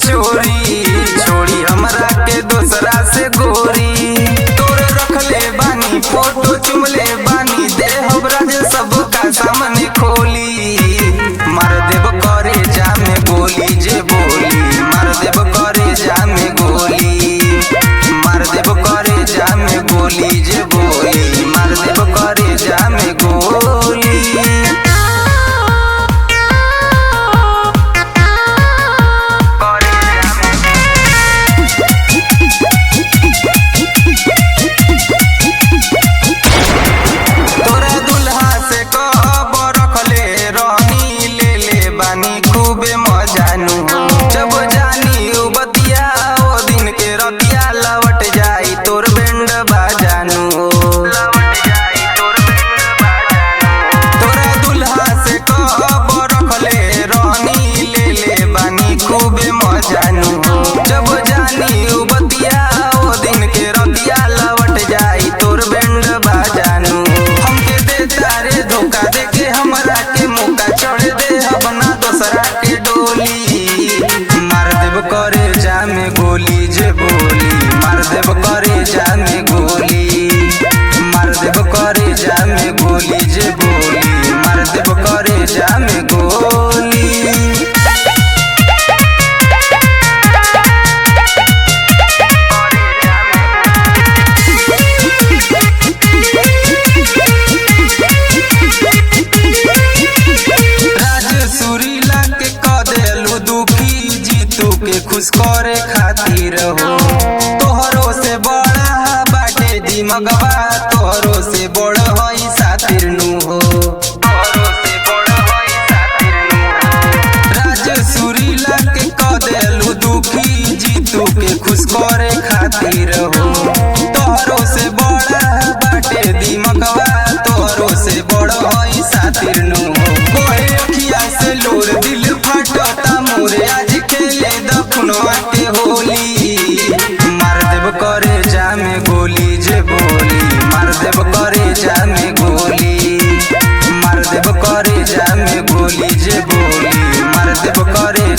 चोरी, छोड़ी हमरा के दोसरा से गोरी। तोर रखले बानी फोटो चुमले बानी, देहब राज सबका सामने खोली। मार देब करे जामे गोली जे बोली, मार देब करे जामे गोली, मार देब करे जामे गोली जे बोली, मार देब करे जामे गोली। खूबे मजानू जब जानी उ बतिया, ओ दिन के रतिया लौट जाई तोर बैंड बाजानू। तोरा दुल्हा से कब रखले रानी, ले ले बानी खूबे मजानू जब जानी उ बतिया, ओ दिन के रतिया लौट जाई तोर बैंड बाजानू। हमके दे तारे धोखा दे के हमरा के मौका चढ़ दे अपना दोसरा के डोली। मार देब करे जामे गोली जे बोली, मार देब करे जामे गोली, मार देब करे जामे गोली जे बोली, मार देब करे जामे गोली। के खुश करे खातिर हो, तोहरो से बड़ा बाटे दिमगवा, तोहरो से बड़ होई सातिर नु हो, तोहरो से बड़ होई सातिर नु हो। राज सुरीला के क देलू दुखी, जीतू के खुश करे खातिर हो, तोहरो से बड़ा बाटे दिमगवा, तोहरो से बड़ होई सातिर नु हो। कोई अखिया से लोर दिल फटता मोरे, आज खेले दफनवा के होली। मार देब करे जामे गोली जे बोली, मार देब करे जामे गोली, मार देब करे जामे गोली जे बोली, मार देब करे